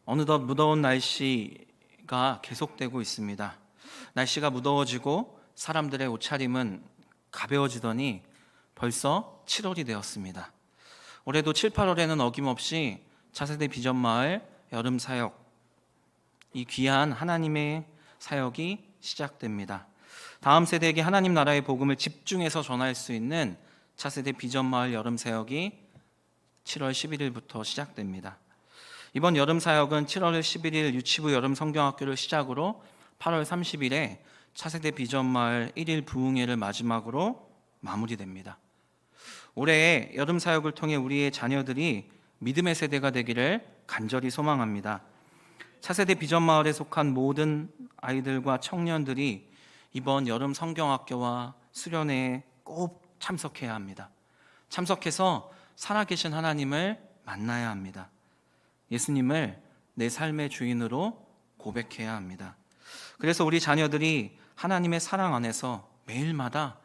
어느덧 무더운 날씨가 계속되고 있습니다. 날씨가 무더워지고 사람들의 옷차림은 가벼워지더니 벌써 7월이 되었습니다. 올해도 7, 8월에는 어김없이 차세대 비전마을 여름 사역, 이 귀한 하나님의 사역이 시작됩니다. 다음 세대에게 하나님 나라의 복음을 집중해서 전할 수 있는 차세대 비전마을 여름 사역이 7월 11일부터 시작됩니다. 이번 여름 사역은 7월 11일 유치부 여름 성경학교를 시작으로 8월 30일에 차세대 비전마을 1일 부흥회를 마지막으로 마무리됩니다. 올해 여름 사역을 통해 우리의 자녀들이 믿음의 세대가 되기를 간절히 소망합니다. 차세대 비전마을에 속한 모든 아이들과 청년들이 이번 여름 성경학교와 수련회에 꼭 참석해야 합니다. 참석해서 살아계신 하나님을 만나야 합니다. 예수님을 내 삶의 주인으로 고백해야 합니다. 그래서 우리 자녀들이 하나님의 사랑 안에서 매일마다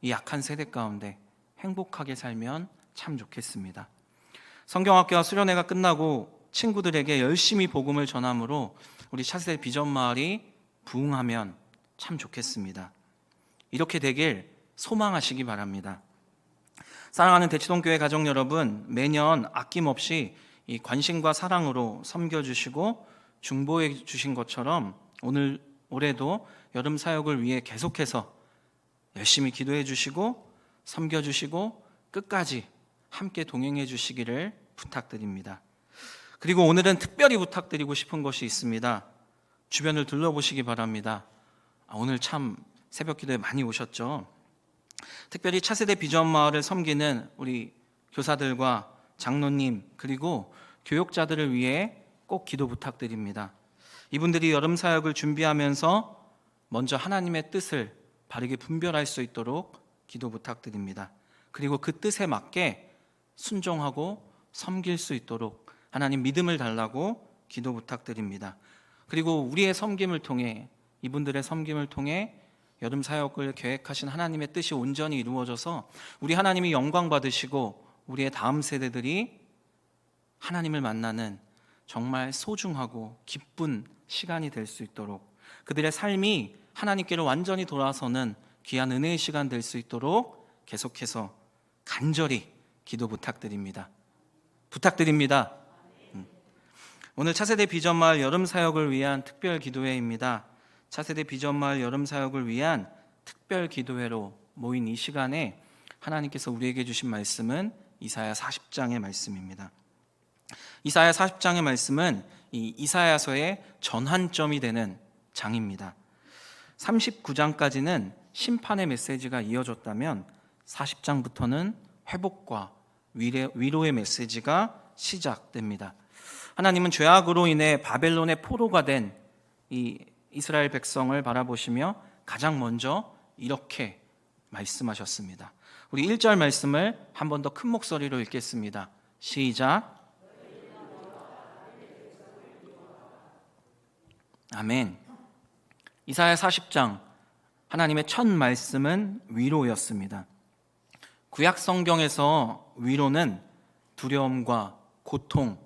이 약한 세대 가운데 행복하게 살면 참 좋겠습니다. 성경학교와 수련회가 끝나고 친구들에게 열심히 복음을 전함으로 우리 차세대 비전마을이 부흥하면 참 좋겠습니다. 이렇게 되길 소망하시기 바랍니다. 사랑하는 대치동교회 가족 여러분, 매년 아낌없이 이 관심과 사랑으로 섬겨주시고 중보해 주신 것처럼 올해도 여름 사역을 위해 계속해서 열심히 기도해 주시고 섬겨주시고 끝까지 함께 동행해 주시기를 부탁드립니다. 그리고 오늘은 특별히 부탁드리고 싶은 것이 있습니다. 주변을 둘러보시기 바랍니다. 오늘 참 새벽 기도에 많이 오셨죠? 특별히 차세대 비전마을을 섬기는 우리 교사들과 장로님 그리고 교육자들을 위해 꼭 기도 부탁드립니다. 이분들이 여름 사역을 준비하면서 먼저 하나님의 뜻을 바르게 분별할 수 있도록 기도 부탁드립니다. 그리고 그 뜻에 맞게 순종하고 섬길 수 있도록 하나님 믿음을 달라고 기도 부탁드립니다. 그리고 우리의 섬김을 통해 이분들의 섬김을 통해 여름 사역을 계획하신 하나님의 뜻이 온전히 이루어져서 우리 하나님이 영광 받으시고 우리의 다음 세대들이 하나님을 만나는 정말 소중하고 기쁜 시간이 될 수 있도록 그들의 삶이 하나님께로 완전히 돌아서는 귀한 은혜의 시간 될 수 있도록 계속해서 간절히 기도 부탁드립니다. 오늘 차세대 비전마을 여름 사역을 위한 특별 기도회입니다. 차세대 비전마을 여름 사역을 위한 특별 기도회로 모인 이 시간에 하나님께서 우리에게 주신 말씀은 이사야 40장의 말씀입니다. 이사야 40장의 말씀은 이 이사야서의 전환점이 되는 장입니다. 39장까지는 심판의 메시지가 이어졌다면 40장부터는 회복과 위로의 메시지가 시작됩니다. 하나님은 죄악으로 인해 바벨론의 포로가 된 이 이스라엘 백성을 바라보시며 가장 먼저 이렇게 말씀하셨습니다. 우리 1절 말씀을 한 번 더 큰 목소리로 읽겠습니다. 시작. 아멘. 이사야 40장 하나님의 첫 말씀은 위로였습니다. 구약 성경에서 위로는 두려움과 고통,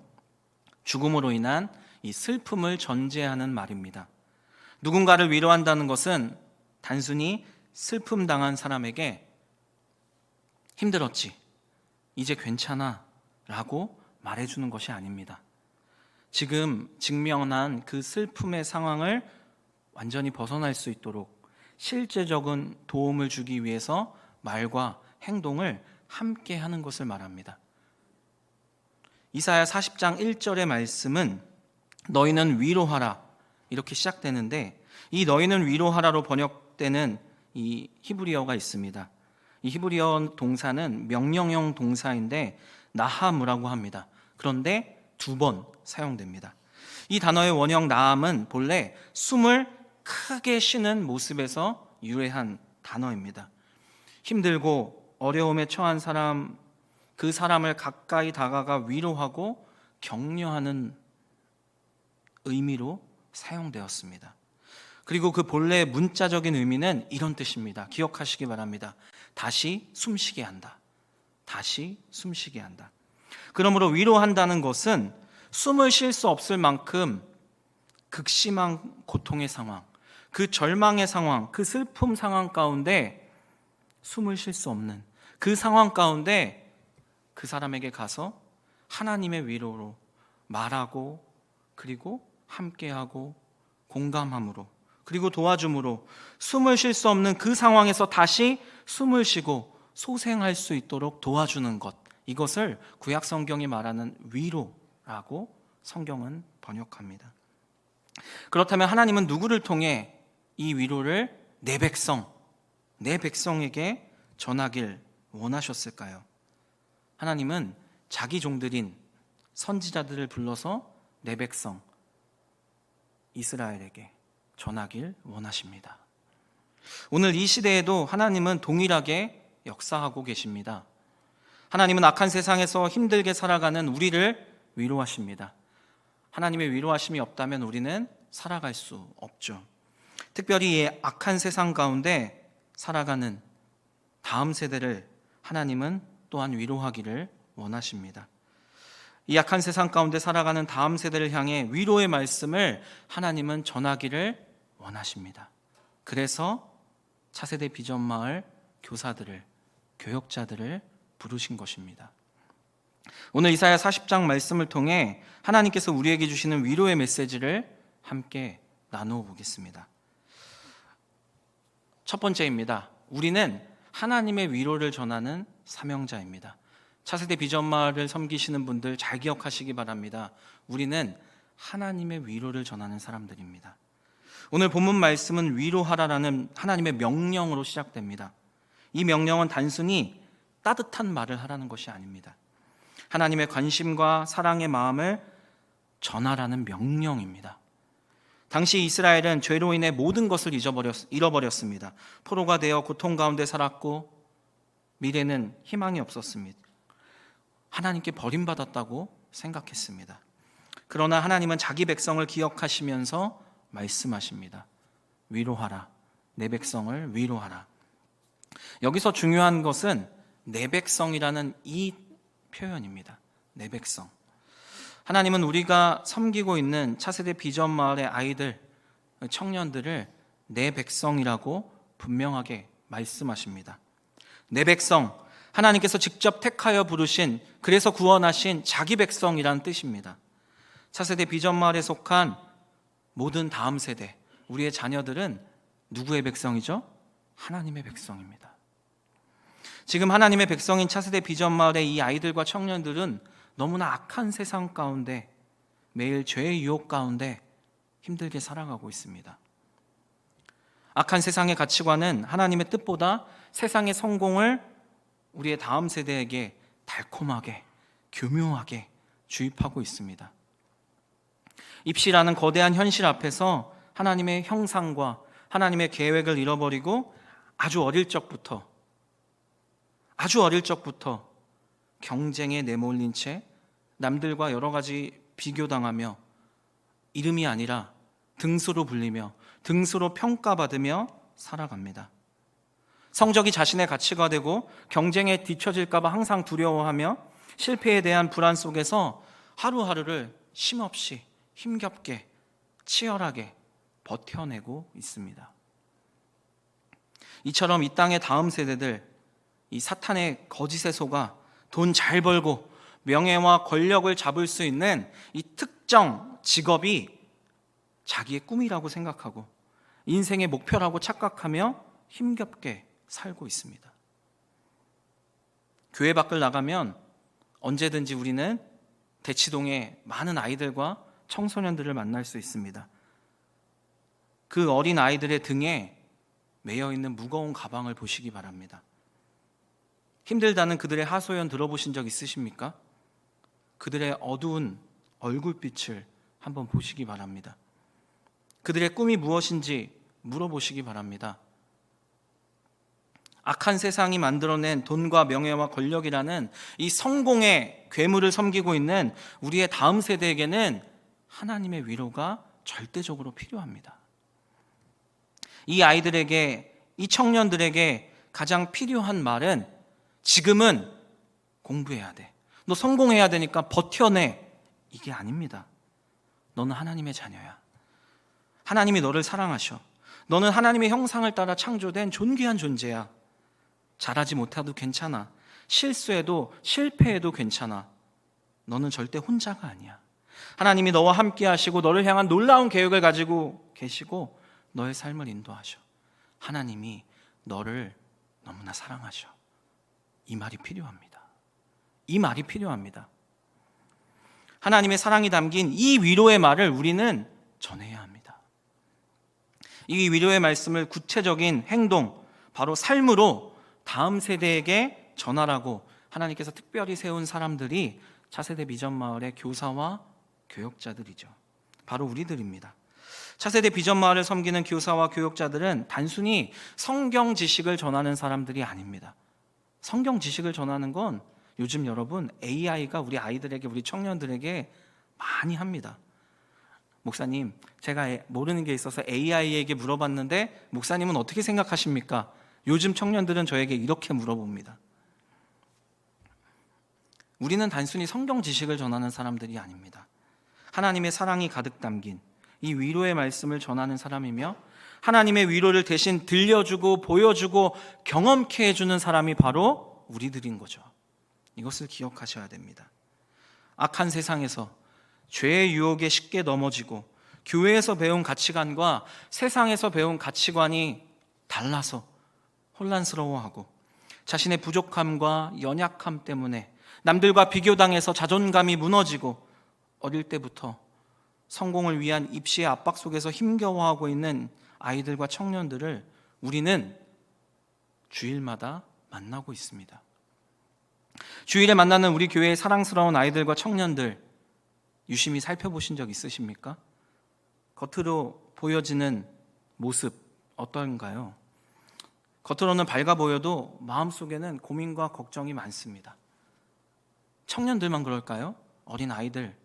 죽음으로 인한 이 슬픔을 전제하는 말입니다. 누군가를 위로한다는 것은 단순히 슬픔 당한 사람에게 힘들었지, 이제 괜찮아 라고 말해주는 것이 아닙니다. 지금 직면한 그 슬픔의 상황을 완전히 벗어날 수 있도록 실제적인 도움을 주기 위해서 말과 행동을 함께 하는 것을 말합니다. 이사야 40장 1절의 말씀은 너희는 위로하라 이렇게 시작되는데 이 너희는 위로하라로 번역되는 이 히브리어가 있습니다. 이 히브리어 동사는 명령형 동사인데 나함이라고 합니다. 그런데 2번 사용됩니다. 이 단어의 원형 나함은 본래 숨을 크게 쉬는 모습에서 유래한 단어입니다. 힘들고 어려움에 처한 사람, 그 사람을 가까이 다가가 위로하고 격려하는 의미로 사용되었습니다. 그리고 그 본래의 문자적인 의미는 이런 뜻입니다. 기억하시기 바랍니다. 다시 숨쉬게 한다. 다시 숨쉬게 한다. 그러므로 위로한다는 것은 숨을 쉴 수 없을 만큼 극심한 고통의 상황, 그 절망의 상황, 그 슬픔 상황 가운데 숨을 쉴 수 없는 그 상황 가운데 그 사람에게 가서 하나님의 위로로 말하고, 그리고 함께하고 공감함으로, 그리고 도와줌으로 숨을 쉴 수 없는 그 상황에서 다시 숨을 쉬고 소생할 수 있도록 도와주는 것, 이것을 구약 성경이 말하는 위로라고 성경은 번역합니다. 그렇다면 하나님은 누구를 통해 이 위로를 내 백성에게 전하길 원하셨을까요? 하나님은 자기 종들인 선지자들을 불러서 내 백성 이스라엘에게 전하길 원하십니다. 오늘 이 시대에도 하나님은 동일하게 역사하고 계십니다. 하나님은 악한 세상에서 힘들게 살아가는 우리를 위로하십니다. 하나님의 위로하심이 없다면 우리는 살아갈 수 없죠. 특별히 이 악한 세상 가운데 살아가는 다음 세대를 하나님은 또한 위로하기를 원하십니다. 이 악한 세상 가운데 살아가는 다음 세대를 향해 위로의 말씀을 하나님은 전하기를 원하십니다. 그래서 차세대 비전마을 교사들을, 교역자들을 부르신 것입니다. 오늘 이사야 40장 말씀을 통해 하나님께서 우리에게 주시는 위로의 메시지를 함께 나누어 보겠습니다. 첫 번째입니다. 우리는 하나님의 위로를 전하는 사명자입니다. 차세대 비전마을을 섬기시는 분들 잘 기억하시기 바랍니다. 우리는 하나님의 위로를 전하는 사람들입니다. 오늘 본문 말씀은 위로하라라는 하나님의 명령으로 시작됩니다. 이 명령은 단순히 따뜻한 말을 하라는 것이 아닙니다. 하나님의 관심과 사랑의 마음을 전하라는 명령입니다. 당시 이스라엘은 죄로 인해 모든 것을 잃어버렸습니다. 포로가 되어 고통 가운데 살았고 미래는 희망이 없었습니다. 하나님께 버림받았다고 생각했습니다. 그러나 하나님은 자기 백성을 기억하시면서 말씀하십니다. 위로하라. 내 백성을 위로하라. 여기서 중요한 것은 내 백성이라는 이 표현입니다. 내 백성. 하나님은 우리가 섬기고 있는 차세대 비전 마을의 아이들, 청년들을 내 백성이라고 분명하게 말씀하십니다. 내 백성, 하나님께서 직접 택하여 부르신, 그래서 구원하신 자기 백성이라는 뜻입니다. 차세대 비전 마을에 속한 모든 다음 세대, 우리의 자녀들은 누구의 백성이죠? 하나님의 백성입니다. 지금 하나님의 백성인 차세대 비전 마을의 이 아이들과 청년들은 너무나 악한 세상 가운데 매일 죄의 유혹 가운데 힘들게 살아가고 있습니다. 악한 세상의 가치관은 하나님의 뜻보다 세상의 성공을 우리의 다음 세대에게 달콤하게, 교묘하게 주입하고 있습니다. 입시라는 거대한 현실 앞에서 하나님의 형상과 하나님의 계획을 잃어버리고 아주 어릴 적부터 경쟁에 내몰린 채 남들과 여러 가지 비교당하며 이름이 아니라 등수로 불리며 등수로 평가받으며 살아갑니다. 성적이 자신의 가치가 되고 경쟁에 뒤처질까 봐 항상 두려워하며 실패에 대한 불안 속에서 하루하루를 쉼없이 힘겹게 치열하게 버텨내고 있습니다. 이처럼 이 땅의 다음 세대들, 이 사탄의 거짓에 속아 돈 잘 벌고 명예와 권력을 잡을 수 있는 이 특정 직업이 자기의 꿈이라고 생각하고 인생의 목표라고 착각하며 힘겹게 살고 있습니다. 교회 밖을 나가면 언제든지 우리는 대치동의 많은 아이들과 청소년들을 만날 수 있습니다. 그 어린 아이들의 등에 매여 있는 무거운 가방을 보시기 바랍니다. 힘들다는 그들의 하소연 들어보신 적 있으십니까? 그들의 어두운 얼굴빛을 한번 보시기 바랍니다. 그들의 꿈이 무엇인지 물어보시기 바랍니다. 악한 세상이 만들어낸 돈과 명예와 권력이라는 이 성공의 괴물을 섬기고 있는 우리의 다음 세대에게는 하나님의 위로가 절대적으로 필요합니다. 이 아이들에게, 이 청년들에게 가장 필요한 말은 지금은 공부해야 돼. 너 성공해야 되니까 버텨내. 이게 아닙니다. 너는 하나님의 자녀야. 하나님이 너를 사랑하셔. 너는 하나님의 형상을 따라 창조된 존귀한 존재야. 잘하지 못해도 괜찮아. 실수해도 실패해도 괜찮아. 너는 절대 혼자가 아니야. 하나님이 너와 함께 하시고 너를 향한 놀라운 계획을 가지고 계시고 너의 삶을 인도하셔. 하나님이 너를 너무나 사랑하셔. 이 말이 필요합니다. 이 말이 필요합니다. 하나님의 사랑이 담긴 이 위로의 말을 우리는 전해야 합니다. 이 위로의 말씀을 구체적인 행동, 바로 삶으로 다음 세대에게 전하라고 하나님께서 특별히 세운 사람들이 차세대 비전마을의 교사와 교역자들이죠. 바로 우리들입니다. 차세대 비전마을을 섬기는 교사와 교역자들은 단순히 성경 지식을 전하는 사람들이 아닙니다. 성경 지식을 전하는 건 요즘 여러분 AI가 우리 아이들에게, 우리 청년들에게 많이 합니다. 목사님, 제가 모르는 게 있어서 AI에게 물어봤는데 목사님은 어떻게 생각하십니까? 요즘 청년들은 저에게 이렇게 물어봅니다. 우리는 단순히 성경 지식을 전하는 사람들이 아닙니다. 하나님의 사랑이 가득 담긴 이 위로의 말씀을 전하는 사람이며 하나님의 위로를 대신 들려주고 보여주고 경험케 해주는 사람이 바로 우리들인 거죠. 이것을 기억하셔야 됩니다. 악한 세상에서 죄의 유혹에 쉽게 넘어지고 교회에서 배운 가치관과 세상에서 배운 가치관이 달라서 혼란스러워하고 자신의 부족함과 연약함 때문에 남들과 비교당해서 자존감이 무너지고 어릴 때부터 성공을 위한 입시의 압박 속에서 힘겨워하고 있는 아이들과 청년들을 우리는 주일마다 만나고 있습니다. 주일에 만나는 우리 교회의 사랑스러운 아이들과 청년들 유심히 살펴보신 적 있으십니까? 겉으로 보여지는 모습 어떤가요? 겉으로는 밝아 보여도 마음속에는 고민과 걱정이 많습니다. 청년들만 그럴까요? 어린 아이들,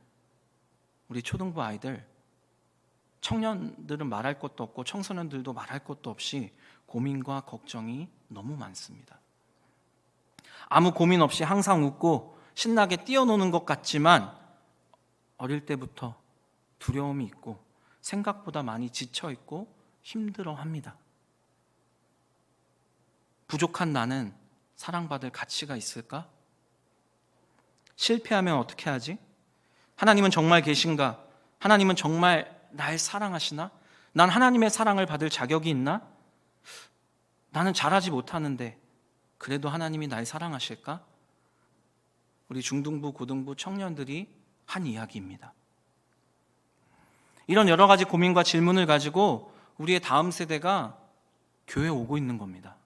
우리 초등부 아이들, 청년들은 말할 것도 없고 청소년들도 말할 것도 없이 고민과 걱정이 너무 많습니다. 아무 고민 없이 항상 웃고 신나게 뛰어노는 것 같지만 어릴 때부터 두려움이 있고 생각보다 많이 지쳐 있고 힘들어합니다. 부족한 나는 사랑받을 가치가 있을까? 실패하면 어떻게 하지? 하나님은 정말 계신가? 하나님은 정말 날 사랑하시나? 난 하나님의 사랑을 받을 자격이 있나? 나는 잘하지 못하는데 그래도 하나님이 날 사랑하실까? 우리 중등부, 고등부 청년들이 한 이야기입니다. 이런 여러 가지 고민과 질문을 가지고 우리의 다음 세대가 교회에 오고 있는 겁니다.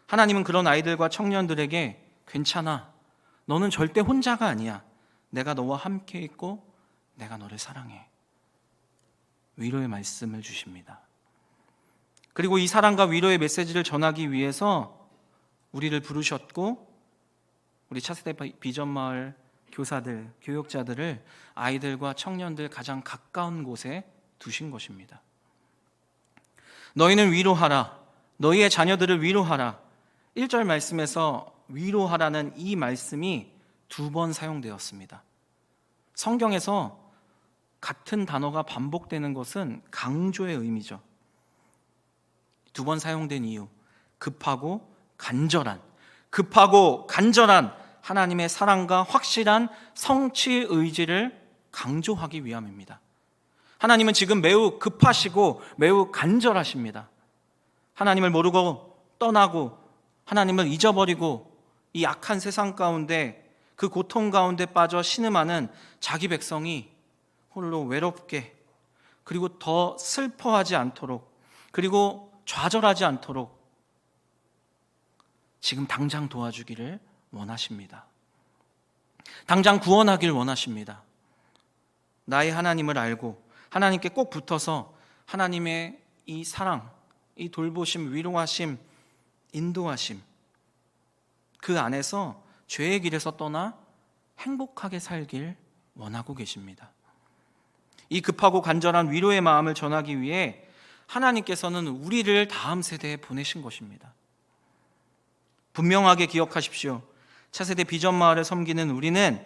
하나님은 그런 아이들과 청년들에게 괜찮아. 너는 절대 혼자가 아니야. 내가 너와 함께 있고 내가 너를 사랑해. 위로의 말씀을 주십니다. 그리고 이 사랑과 위로의 메시지를 전하기 위해서 우리를 부르셨고 우리 차세대 비전마을 교사들, 교역자들을 아이들과 청년들 가장 가까운 곳에 두신 것입니다. 너희는 위로하라. 너희의 자녀들을 위로하라. 1절 말씀에서 위로하라는 이 말씀이 2번 사용되었습니다. 성경에서 같은 단어가 반복되는 것은 강조의 의미죠. 2번 사용된 이유, 급하고 간절한 하나님의 사랑과 확실한 성취 의지를 강조하기 위함입니다. 하나님은 지금 매우 급하시고 매우 간절하십니다. 하나님을 모르고 떠나고 하나님을 잊어버리고 이 악한 세상 가운데 그 고통 가운데 빠져 신음하는 자기 백성이 홀로 외롭게 그리고 더 슬퍼하지 않도록 그리고 좌절하지 않도록 지금 당장 도와주기를 원하십니다. 당장 구원하길 원하십니다. 나의 하나님을 알고 하나님께 꼭 붙어서 하나님의 이 사랑, 이 돌보심, 위로하심, 인도하심 그 안에서 죄의 길에서 떠나 행복하게 살길 원하고 계십니다. 이 급하고 간절한 위로의 마음을 전하기 위해 하나님께서는 우리를 다음 세대에 보내신 것입니다. 분명하게 기억하십시오. 차세대 비전마을을 섬기는 우리는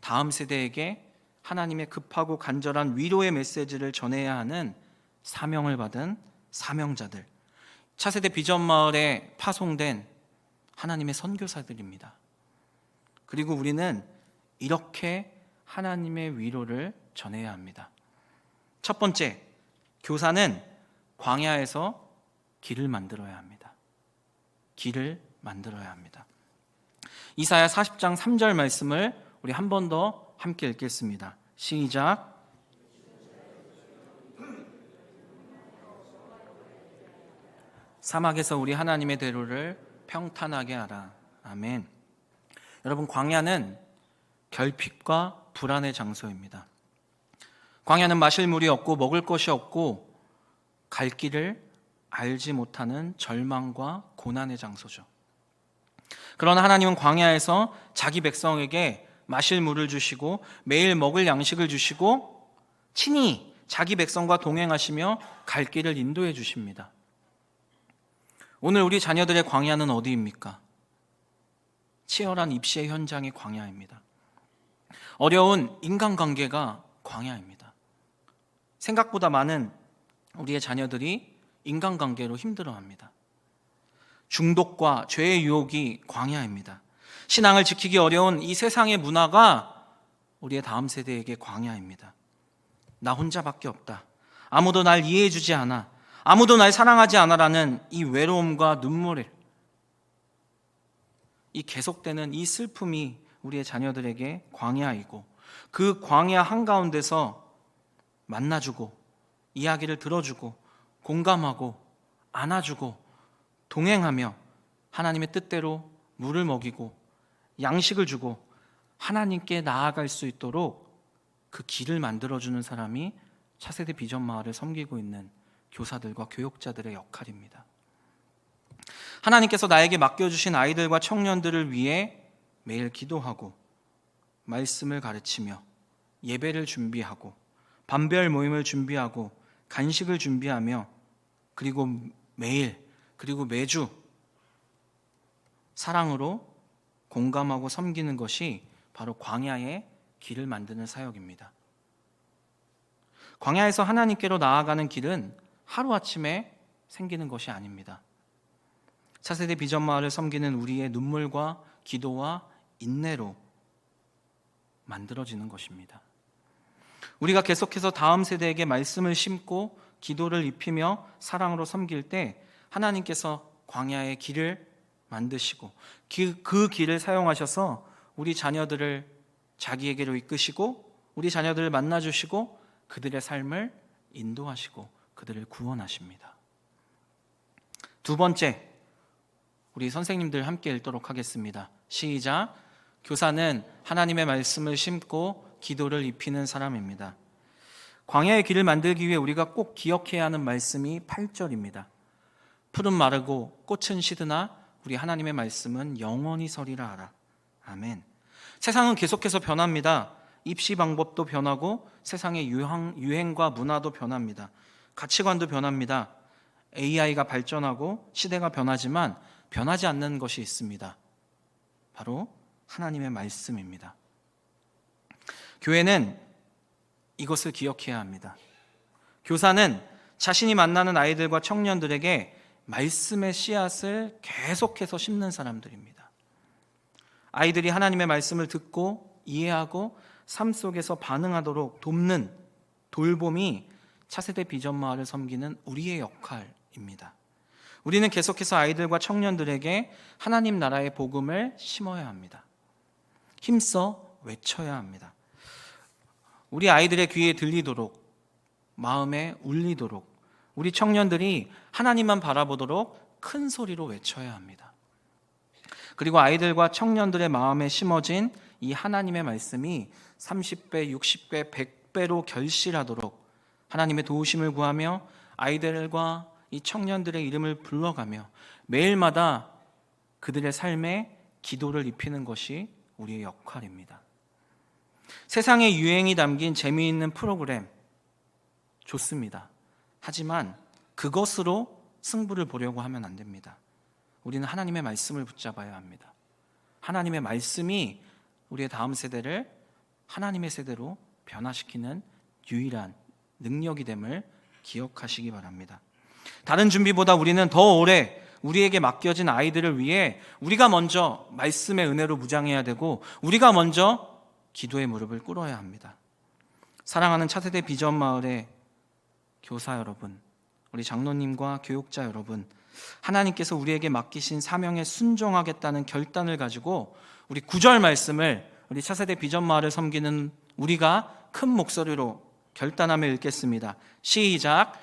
다음 세대에게 하나님의 급하고 간절한 위로의 메시지를 전해야 하는 사명을 받은 사명자들, 차세대 비전 마을에 파송된 하나님의 선교사들입니다. 그리고 우리는 이렇게 하나님의 위로를 전해야 합니다. 첫 번째, 교사는 광야에서 길을 만들어야 합니다. 길을 만들어야 합니다. 이사야 40장 3절 말씀을 우리 한 번 더 함께 읽겠습니다. 시작. 사막에서 우리 하나님의 대로를 평탄하게 하라. 아멘. 여러분, 광야는 결핍과 불안의 장소입니다. 광야는 마실 물이 없고 먹을 것이 없고 갈 길을 알지 못하는 절망과 고난의 장소죠. 그러나 하나님은 광야에서 자기 백성에게 마실 물을 주시고 매일 먹을 양식을 주시고 친히 자기 백성과 동행하시며 갈 길을 인도해 주십니다. 오늘 우리 자녀들의 광야는 어디입니까? 치열한 입시의 현장이 광야입니다. 어려운 인간관계가 광야입니다. 생각보다 많은 우리의 자녀들이 인간관계로 힘들어합니다. 중독과 죄의 유혹이 광야입니다. 신앙을 지키기 어려운 이 세상의 문화가 우리의 다음 세대에게 광야입니다. 나 혼자밖에 없다. 아무도 날 이해해주지 않아. 아무도 날 사랑하지 않아라는 이 외로움과 눈물, 이 계속되는 이 슬픔이 우리의 자녀들에게 광야이고, 그 광야 한가운데서 만나주고 이야기를 들어주고 공감하고 안아주고 동행하며 하나님의 뜻대로 물을 먹이고 양식을 주고 하나님께 나아갈 수 있도록 그 길을 만들어주는 사람이 차세대 비전 마을을 섬기고 있는 교사들과 교육자들의 역할입니다. 하나님께서 나에게 맡겨주신 아이들과 청년들을 위해 매일 기도하고 말씀을 가르치며 예배를 준비하고 반별 모임을 준비하고 간식을 준비하며 그리고 매일 그리고 매주 사랑으로 공감하고 섬기는 것이 바로 광야의 길을 만드는 사역입니다. 광야에서 하나님께로 나아가는 길은 하루아침에 생기는 것이 아닙니다. 차세대 비전 마을을 섬기는 우리의 눈물과 기도와 인내로 만들어지는 것입니다. 우리가 계속해서 다음 세대에게 말씀을 심고 기도를 입히며 사랑으로 섬길 때 하나님께서 광야의 길을 만드시고 그 길을 사용하셔서 우리 자녀들을 자기에게로 이끄시고 우리 자녀들을 만나주시고 그들의 삶을 인도하시고 그들을 구원하십니다. 두 번째, 우리 선생님들 함께 읽도록 하겠습니다. 시작. 교사는 하나님의 말씀을 심고 기도를 입히는 사람입니다. 광야의 길을 만들기 위해 우리가 꼭 기억해야 하는 말씀이 8절입니다. 풀은 마르고 꽃은 시드나 우리 하나님의 말씀은 영원히 서리라 하라. 아멘. 세상은 계속해서 변합니다. 입시 방법도 변하고 세상의 유행과 문화도 변합니다. 가치관도 변합니다. AI가 발전하고 시대가 변하지만 변하지 않는 것이 있습니다. 바로 하나님의 말씀입니다. 교회는 이것을 기억해야 합니다. 교사는 자신이 만나는 아이들과 청년들에게 말씀의 씨앗을 계속해서 심는 사람들입니다. 아이들이 하나님의 말씀을 듣고 이해하고 삶 속에서 반응하도록 돕는 돌봄이 차세대 비전 마을을 섬기는 우리의 역할입니다. 우리는 계속해서 아이들과 청년들에게 하나님 나라의 복음을 심어야 합니다. 힘써 외쳐야 합니다. 우리 아이들의 귀에 들리도록, 마음에 울리도록, 우리 청년들이 하나님만 바라보도록 큰 소리로 외쳐야 합니다. 그리고 아이들과 청년들의 마음에 심어진 이 하나님의 말씀이 30배, 60배, 100배로 결실하도록 하나님의 도우심을 구하며 아이들과 이 청년들의 이름을 불러가며 매일마다 그들의 삶에 기도를 입히는 것이 우리의 역할입니다. 세상의 유행이 담긴 재미있는 프로그램 좋습니다. 하지만 그것으로 승부를 보려고 하면 안 됩니다. 우리는 하나님의 말씀을 붙잡아야 합니다. 하나님의 말씀이 우리의 다음 세대를 하나님의 세대로 변화시키는 유일한 능력이 됨을 기억하시기 바랍니다. 다른 준비보다 우리는 더 오래 우리에게 맡겨진 아이들을 위해 우리가 먼저 말씀의 은혜로 무장해야 되고 우리가 먼저 기도의 무릎을 꿇어야 합니다. 사랑하는 차세대 비전 마을의 교사 여러분, 우리 장로님과 교육자 여러분, 하나님께서 우리에게 맡기신 사명에 순종하겠다는 결단을 가지고 우리 9절 말씀을 우리 차세대 비전 마을을 섬기는 우리가 큰 목소리로 결단하며 읽겠습니다. 시작.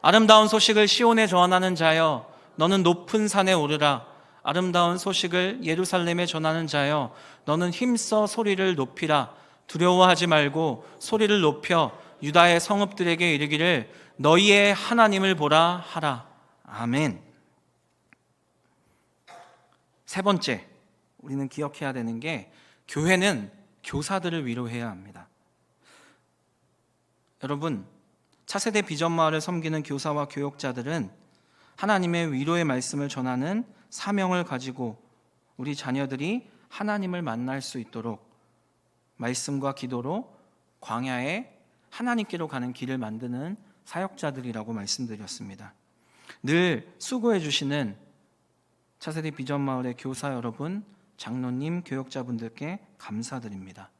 아름다운 소식을 시온에 전하는 자여, 너는 높은 산에 오르라. 아름다운 소식을 예루살렘에 전하는 자여, 너는 힘써 소리를 높이라. 두려워하지 말고 소리를 높여 유다의 성읍들에게 이르기를 너희의 하나님을 보라 하라. 아멘. 세 번째, 우리는 기억해야 되는 게 교회는 교사들을 위로해야 합니다. 여러분, 차세대 비전마을을 섬기는 교사와 교육자들은 하나님의 위로의 말씀을 전하는 사명을 가지고 우리 자녀들이 하나님을 만날 수 있도록 말씀과 기도로 광야에 하나님께로 가는 길을 만드는 사역자들이라고 말씀드렸습니다. 늘 수고해 주시는 차세대 비전마을의 교사 여러분, 장로님, 교역자분들께 감사드립니다.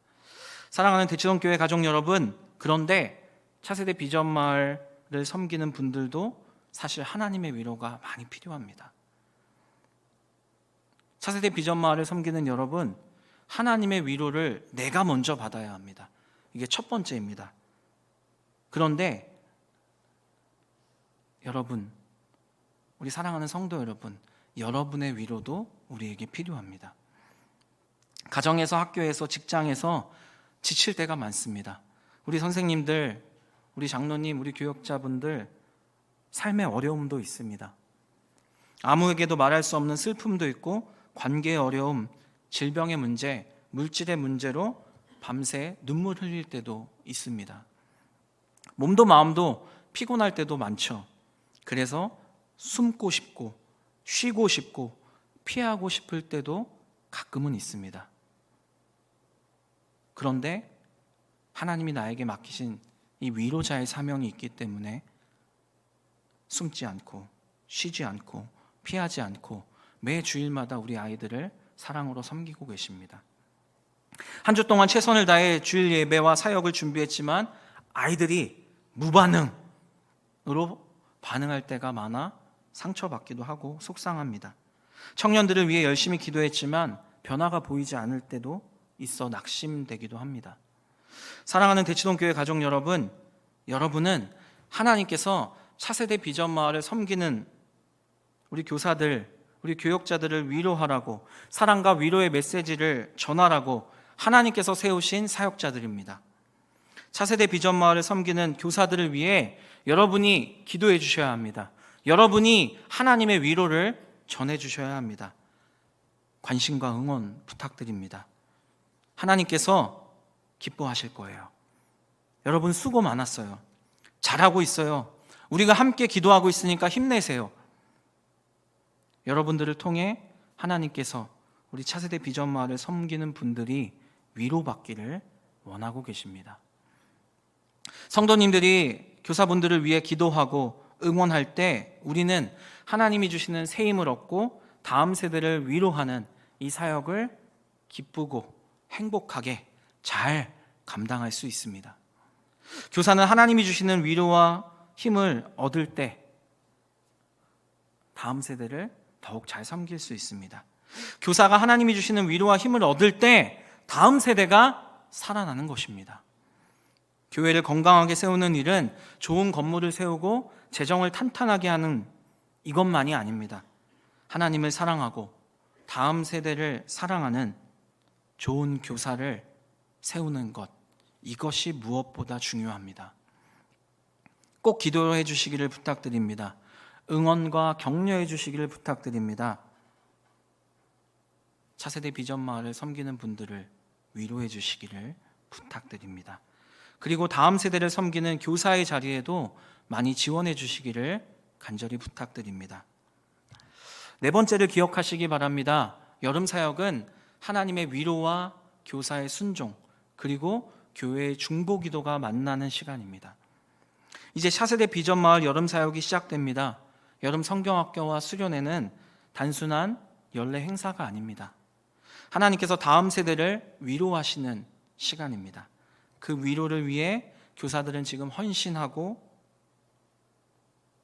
사랑하는 대치동교회 가족 여러분, 그런데 차세대 비전마을을 섬기는 분들도 사실 하나님의 위로가 많이 필요합니다. 차세대 비전마을을 섬기는 여러분, 하나님의 위로를 내가 먼저 받아야 합니다. 이게 첫 번째입니다. 그런데 여러분, 우리 사랑하는 성도 여러분, 여러분의 위로도 우리에게 필요합니다. 가정에서, 학교에서, 직장에서 지칠 때가 많습니다. 우리 선생님들, 우리 장로님, 우리 교역자분들 삶의 어려움도 있습니다. 아무에게도 말할 수 없는 슬픔도 있고 관계의 어려움, 질병의 문제, 물질의 문제로 밤새 눈물 흘릴 때도 있습니다. 몸도 마음도 피곤할 때도 많죠. 그래서 숨고 싶고 쉬고 싶고 피하고 싶을 때도 가끔은 있습니다. 그런데 하나님이 나에게 맡기신 이 위로자의 사명이 있기 때문에 숨지 않고 쉬지 않고 피하지 않고 매 주일마다 우리 아이들을 사랑으로 섬기고 계십니다. 한 주 동안 최선을 다해 주일 예배와 사역을 준비했지만 아이들이 무반응으로 반응할 때가 많아 상처받기도 하고 속상합니다. 청년들을 위해 열심히 기도했지만 변화가 보이지 않을 때도 있어 낙심되기도 합니다. 사랑하는 대치동교회 가족 여러분, 여러분은 하나님께서 차세대 비전마을을 섬기는 우리 교사들, 우리 교역자들을 위로하라고, 사랑과 위로의 메시지를 전하라고 하나님께서 세우신 사역자들입니다. 차세대 비전마을을 섬기는 교사들을 위해 여러분이 기도해 주셔야 합니다. 여러분이 하나님의 위로를 전해 주셔야 합니다. 관심과 응원 부탁드립니다. 하나님께서 기뻐하실 거예요. 여러분 수고 많았어요. 잘하고 있어요. 우리가 함께 기도하고 있으니까 힘내세요. 여러분들을 통해 하나님께서 우리 차세대 비전마을을 섬기는 분들이 위로받기를 원하고 계십니다. 성도님들이 교사분들을 위해 기도하고 응원할 때 우리는 하나님이 주시는 새 힘을 얻고 다음 세대를 위로하는 이 사역을 기쁘고 행복하게 잘 감당할 수 있습니다. 교사는 하나님이 주시는 위로와 힘을 얻을 때 다음 세대를 더욱 잘 섬길 수 있습니다. 교사가 하나님이 주시는 위로와 힘을 얻을 때 다음 세대가 살아나는 것입니다. 교회를 건강하게 세우는 일은 좋은 건물을 세우고 재정을 탄탄하게 하는 이것만이 아닙니다. 하나님을 사랑하고 다음 세대를 사랑하는 좋은 교사를 세우는 것, 이것이 무엇보다 중요합니다. 꼭 기도해 주시기를 부탁드립니다. 응원과 격려해 주시기를 부탁드립니다. 차세대 비전마을을 섬기는 분들을 위로해 주시기를 부탁드립니다. 그리고 다음 세대를 섬기는 교사의 자리에도 많이 지원해 주시기를 간절히 부탁드립니다. 네 번째를 기억하시기 바랍니다. 여름 사역은 하나님의 위로와 교사의 순종, 그리고 교회의 중보기도가 만나는 시간입니다. 이제 차세대 비전마을 여름 사역이 시작됩니다. 여름 성경학교와 수련회는 단순한 연례 행사가 아닙니다. 하나님께서 다음 세대를 위로하시는 시간입니다. 그 위로를 위해 교사들은 지금 헌신하고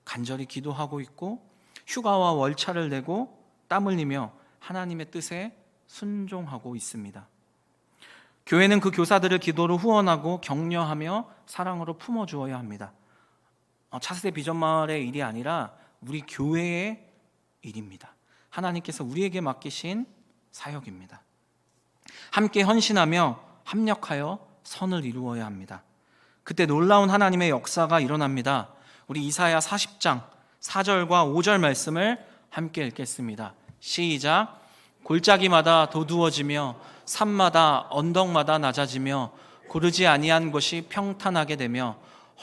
간절히 기도하고 있고 휴가와 월차를 내고 땀 흘리며 하나님의 뜻에 순종하고 있습니다. 교회는 그 교사들을 기도로 후원하고 격려하며 사랑으로 품어주어야 합니다. 차세대 비전마을의 일이 아니라 우리 교회의 일입니다. 하나님께서 우리에게 맡기신 사역입니다. 함께 헌신하며 합력하여 선을 이루어야 합니다. 그때 놀라운 하나님의 역사가 일어납니다. 우리 이사야 40장 4절과 5절 말씀을 함께 읽겠습니다. 시작. 골짜기마다 도두어지며 산마다 언덕마다 낮아지며 고르지 아니한 곳이 평탄하게 되며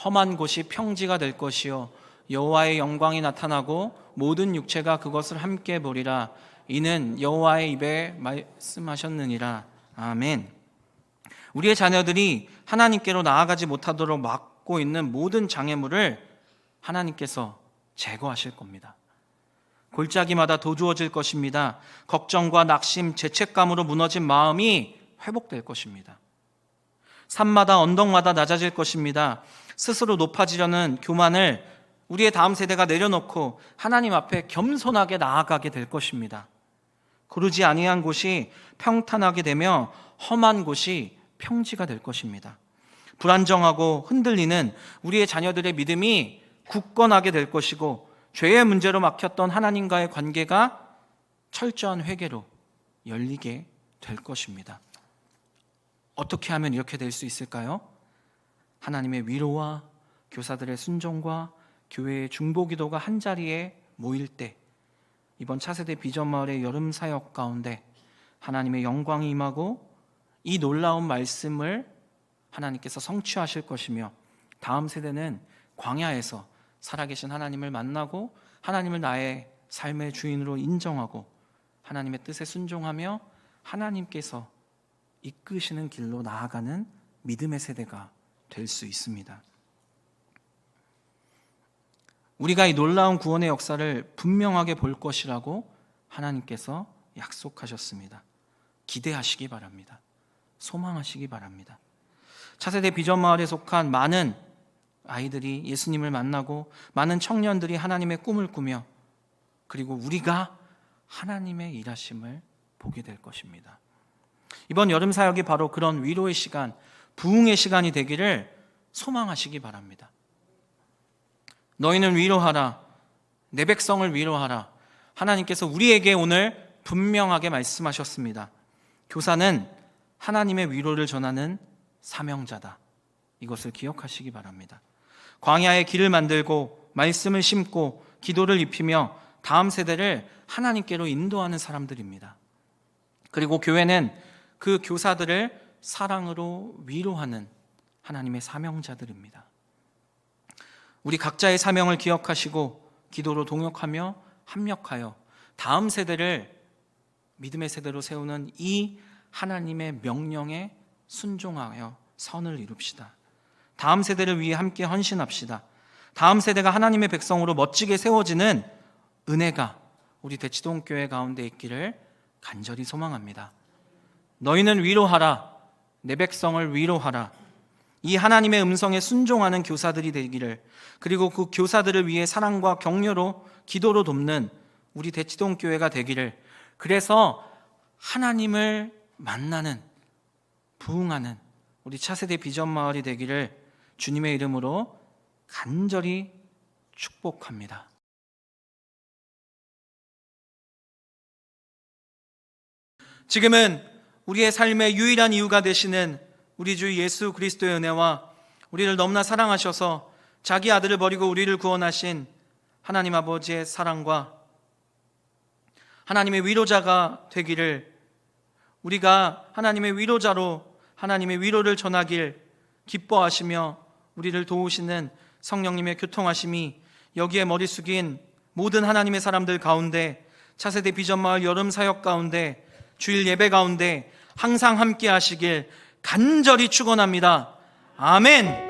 험한 곳이 평지가 될 것이요 여호와의 영광이 나타나고 모든 육체가 그것을 함께 보리라. 이는 여호와의 입에 말씀하셨느니라. 아멘. 우리의 자녀들이 하나님께로 나아가지 못하도록 막고 있는 모든 장애물을 하나님께서 제거하실 겁니다. 골짜기마다 도주어질 것입니다. 걱정과 낙심, 죄책감으로 무너진 마음이 회복될 것입니다. 산마다 언덕마다 낮아질 것입니다. 스스로 높아지려는 교만을 우리의 다음 세대가 내려놓고 하나님 앞에 겸손하게 나아가게 될 것입니다. 고르지 아니한 곳이 평탄하게 되며 험한 곳이 평지가 될 것입니다. 불안정하고 흔들리는 우리의 자녀들의 믿음이 굳건하게 될 것이고 죄의 문제로 막혔던 하나님과의 관계가 철저한 회개로 열리게 될 것입니다. 어떻게 하면 이렇게 될 수 있을까요? 하나님의 위로와 교사들의 순종과 교회의 중보기도가 한자리에 모일 때 이번 차세대 비전마을의 여름 사역 가운데 하나님의 영광이 임하고 이 놀라운 말씀을 하나님께서 성취하실 것이며 다음 세대는 광야에서 살아계신 하나님을 만나고 하나님을 나의 삶의 주인으로 인정하고 하나님의 뜻에 순종하며 하나님께서 이끄시는 길로 나아가는 믿음의 세대가 될 수 있습니다. 우리가 이 놀라운 구원의 역사를 분명하게 볼 것이라고 하나님께서 약속하셨습니다. 기대하시기 바랍니다. 소망하시기 바랍니다. 차세대 비전마을에 속한 많은 아이들이 예수님을 만나고 많은 청년들이 하나님의 꿈을 꾸며 그리고 우리가 하나님의 일하심을 보게 될 것입니다. 이번 여름 사역이 바로 그런 위로의 시간, 부흥의 시간이 되기를 소망하시기 바랍니다. 너희는 위로하라. 내 백성을 위로하라. 하나님께서 우리에게 오늘 분명하게 말씀하셨습니다. 교사는 하나님의 위로를 전하는 사명자다. 이것을 기억하시기 바랍니다. 광야의 길을 만들고 말씀을 심고 기도를 입히며 다음 세대를 하나님께로 인도하는 사람들입니다. 그리고 교회는 그 교사들을 사랑으로 위로하는 하나님의 사명자들입니다. 우리 각자의 사명을 기억하시고 기도로 동역하며 합력하여 다음 세대를 믿음의 세대로 세우는 이 하나님의 명령에 순종하여 선을 이룹시다. 다음 세대를 위해 함께 헌신합시다. 다음 세대가 하나님의 백성으로 멋지게 세워지는 은혜가 우리 대치동교회 가운데 있기를 간절히 소망합니다. 너희는 위로하라. 내 백성을 위로하라. 이 하나님의 음성에 순종하는 교사들이 되기를, 그리고 그 교사들을 위해 사랑과 격려로 기도로 돕는 우리 대치동교회가 되기를, 그래서 하나님을 만나는 부흥하는 우리 차세대 비전마을이 되기를 주님의 이름으로 간절히 축복합니다. 지금은 우리의 삶의 유일한 이유가 되시는 우리 주 예수 그리스도의 은혜와 우리를 너무나 사랑하셔서 자기 아들을 버리고 우리를 구원하신 하나님 아버지의 사랑과 하나님의 위로자가 되기를, 우리가 하나님의 위로자로 하나님의 위로를 전하길 기뻐하시며 우리를 도우시는 성령님의 교통하심이 여기에 머리 숙인 모든 하나님의 사람들 가운데, 차세대 비전마을 여름 사역 가운데, 주일 예배 가운데 항상 함께 하시길 간절히 축원합니다. 아멘.